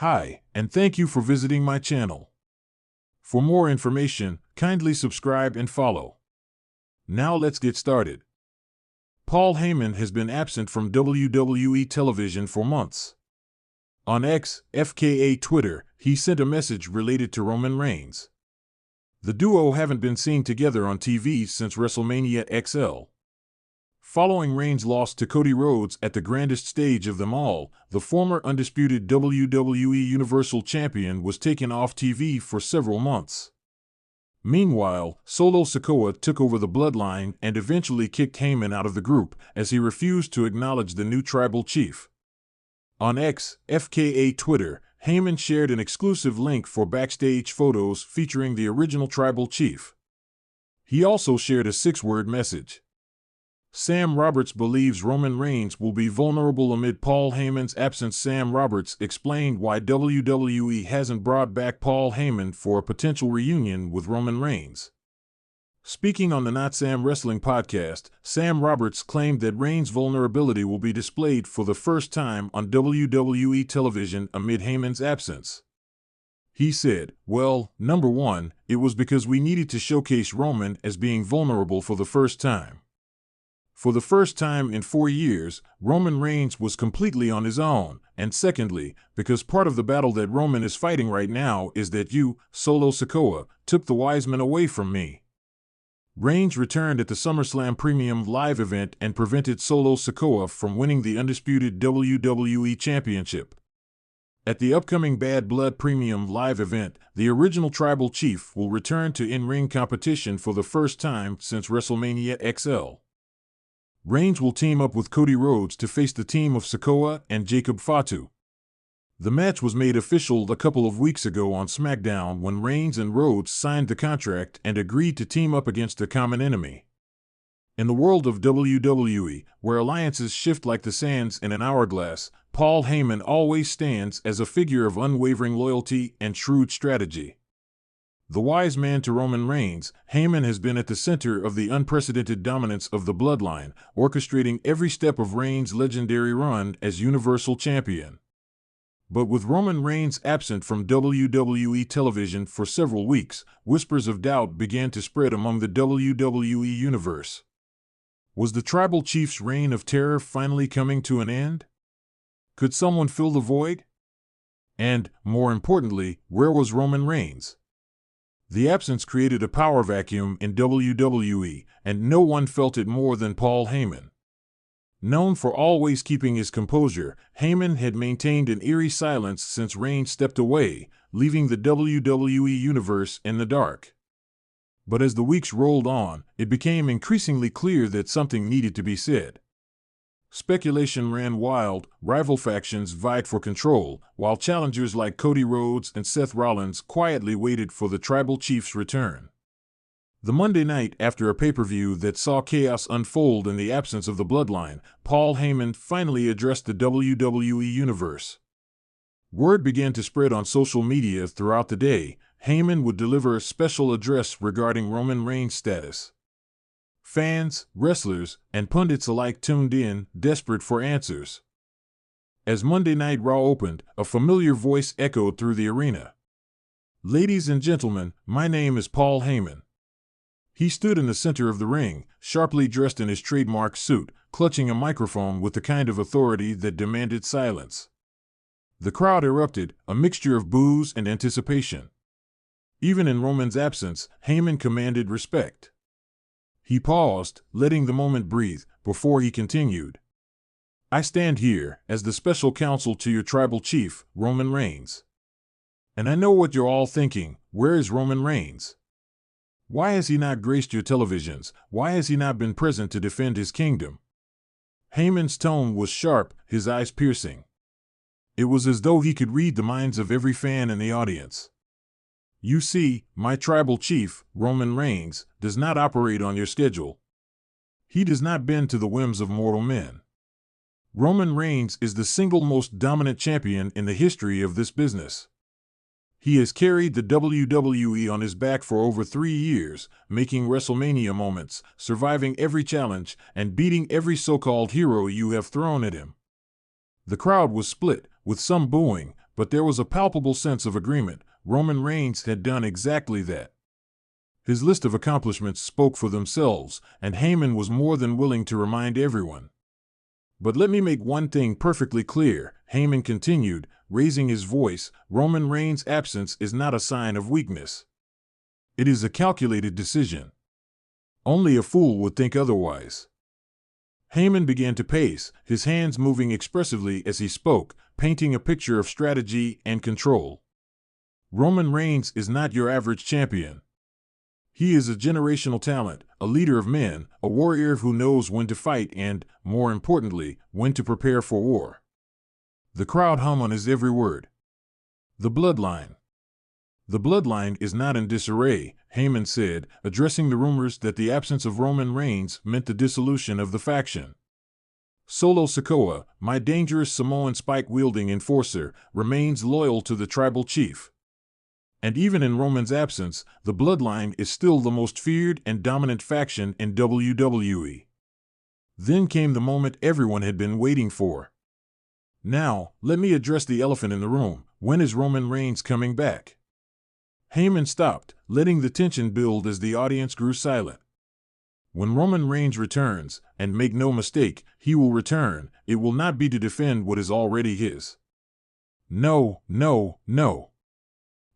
Hi, and thank you for visiting my channel. For more information, kindly subscribe and follow. Now let's get started. Paul Heyman has been absent from WWE television for months. On X, FKA Twitter, he sent a message related to Roman Reigns. The duo haven't been seen together on TV since WrestleMania XL. Following Reigns' loss to Cody Rhodes at the grandest stage of them all, the former undisputed WWE Universal Champion was taken off TV for several months. Meanwhile, Solo Sikoa took over the bloodline and eventually kicked Heyman out of the group, as he refused to acknowledge the new tribal chief. On X, FKA Twitter, Heyman shared an exclusive link for backstage photos featuring the original tribal chief. He also shared a 6-word message. Sam Roberts believes Roman Reigns will be vulnerable amid Paul Heyman's absence. Sam Roberts explained why WWE hasn't brought back Paul Heyman for a potential reunion with Roman Reigns. Speaking on the Not Sam Wrestling podcast, Sam Roberts claimed that Reigns' vulnerability will be displayed for the first time on WWE television amid Heyman's absence. He said, "Well, number one, it was because we needed to showcase Roman as being vulnerable for the first time. For the first time in 4 years, Roman Reigns was completely on his own, and secondly, because part of the battle that Roman is fighting right now is that you, Solo Sikoa, took the wise men away from me." Reigns returned at the SummerSlam Premium Live event and prevented Solo Sikoa from winning the undisputed WWE Championship. At the upcoming Bad Blood Premium Live event, the original Tribal Chief will return to in-ring competition for the first time since WrestleMania XL. Reigns will team up with Cody Rhodes to face the team of Sikoa and Jacob Fatu. The match was made official a couple of weeks ago on SmackDown when Reigns and Rhodes signed the contract and agreed to team up against a common enemy. In the world of WWE, where alliances shift like the sands in an hourglass, Paul Heyman always stands as a figure of unwavering loyalty and shrewd strategy. The wise man to Roman Reigns, Heyman has been at the center of the unprecedented dominance of the bloodline, orchestrating every step of Reigns' legendary run as Universal Champion. But with Roman Reigns absent from WWE television for several weeks, whispers of doubt began to spread among the WWE universe. Was the Tribal Chief's reign of terror finally coming to an end? Could someone fill the void? And, more importantly, where was Roman Reigns? The absence created a power vacuum in WWE, and no one felt it more than Paul Heyman. Known for always keeping his composure, Heyman had maintained an eerie silence since Reigns stepped away, leaving the WWE universe in the dark. But as the weeks rolled on, it became increasingly clear that something needed to be said. Speculation ran wild, rival factions vied for control, while challengers like Cody Rhodes and Seth Rollins quietly waited for the Tribal Chief's return. The Monday night after a pay-per-view that saw chaos unfold in the absence of the bloodline, Paul Heyman finally addressed the WWE universe. Word began to spread on social media throughout the day. Heyman would deliver a special address regarding Roman Reigns' status. Fans, wrestlers, and pundits alike tuned in, desperate for answers. As Monday Night Raw opened, a familiar voice echoed through the arena. "Ladies and gentlemen, my name is Paul Heyman." He stood in the center of the ring, sharply dressed in his trademark suit, clutching a microphone with the kind of authority that demanded silence. The crowd erupted, a mixture of boos and anticipation. Even in Roman's absence, Heyman commanded respect. He paused, letting the moment breathe, before he continued. "I stand here, as the special counsel to your tribal chief, Roman Reigns. And I know what you're all thinking, where is Roman Reigns? Why has he not graced your televisions? Why has he not been present to defend his kingdom?" Heyman's tone was sharp, his eyes piercing. It was as though he could read the minds of every fan in the audience. "You see, my tribal chief, Roman Reigns, does not operate on your schedule. He does not bend to the whims of mortal men. Roman Reigns is the single most dominant champion in the history of this business. He has carried the WWE on his back for over 3 years, making WrestleMania moments, surviving every challenge, and beating every so-called hero you have thrown at him." The crowd was split, with some booing, But there was a palpable sense of agreement. Roman Reigns had done exactly that. His list of accomplishments spoke for themselves, and Heyman was more than willing to remind everyone. But let me make one thing perfectly clear, Heyman continued, raising his voice. Roman Reigns' absence is not a sign of weakness. It is a calculated decision. Only a fool would think otherwise. Heyman began to pace, his hands moving expressively as he spoke, painting a picture of strategy and control. Roman Reigns is not your average champion. He is a generational talent, a leader of men, a warrior who knows when to fight and, more importantly, when to prepare for war. The crowd hum on his every word. The bloodline. The bloodline is not in disarray, Heyman said, addressing the rumors that the absence of Roman Reigns meant the dissolution of the faction. Solo Sikoa, my dangerous Samoan spike-wielding enforcer, remains loyal to the tribal chief. And even in Roman's absence, the bloodline is still the most feared and dominant faction in WWE. Then came the moment everyone had been waiting for. Now, let me address the elephant in the room. When is Roman Reigns coming back? Heyman stopped, letting the tension build as the audience grew silent. When Roman Reigns returns, and make no mistake, he will return, it will not be to defend what is already his. No, no, no.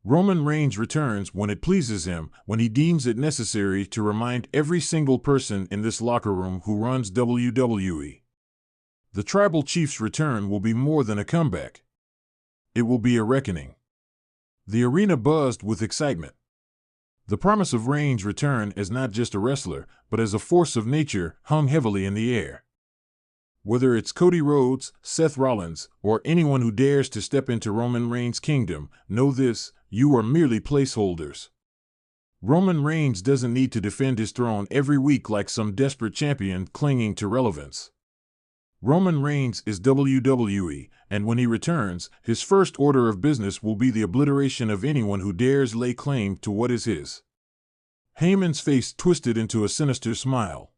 Roman Reigns returns when it pleases him, when he deems it necessary to remind every single person in this locker room who runs WWE. The tribal chief's return will be more than a comeback. It will be a reckoning. The arena buzzed with excitement. The promise of Reigns' return as not just a wrestler, but as a force of nature, hung heavily in the air. Whether it's Cody Rhodes, Seth Rollins, or anyone who dares to step into Roman Reigns' kingdom, know this, you are merely placeholders. Roman Reigns doesn't need to defend his throne every week like some desperate champion clinging to relevance. Roman Reigns is WWE, and when he returns, his first order of business will be the obliteration of anyone who dares lay claim to what is his. Heyman's face twisted into a sinister smile.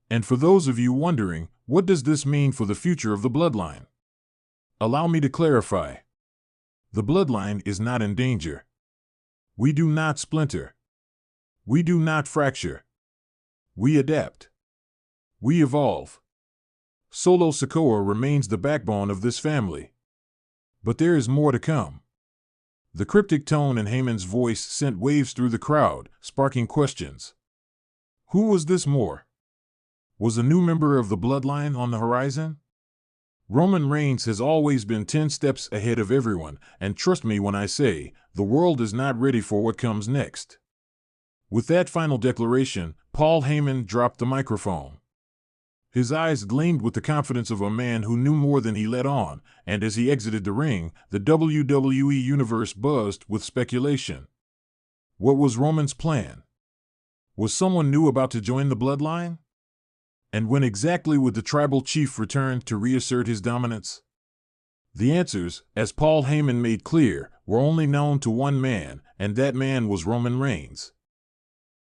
And for those of you wondering, what does this mean for the future of the bloodline? Allow me to clarify. The bloodline is not in danger. We do not splinter. We do not fracture. We adapt. We evolve. Solo Sikoa remains the backbone of this family. But there is more to come. The cryptic tone in Heyman's voice sent waves through the crowd, sparking questions. Who was this more? Was a new member of the bloodline on the horizon? Roman Reigns has always been 10 steps ahead of everyone, and trust me when I say, the world is not ready for what comes next. With that final declaration, Paul Heyman dropped the microphone. His eyes gleamed with the confidence of a man who knew more than he let on, and as he exited the ring, the WWE universe buzzed with speculation. What was Roman's plan? Was someone new about to join the bloodline? And when exactly would the tribal chief return to reassert his dominance? The answers, as Paul Heyman made clear, were only known to one man, and that man was Roman Reigns.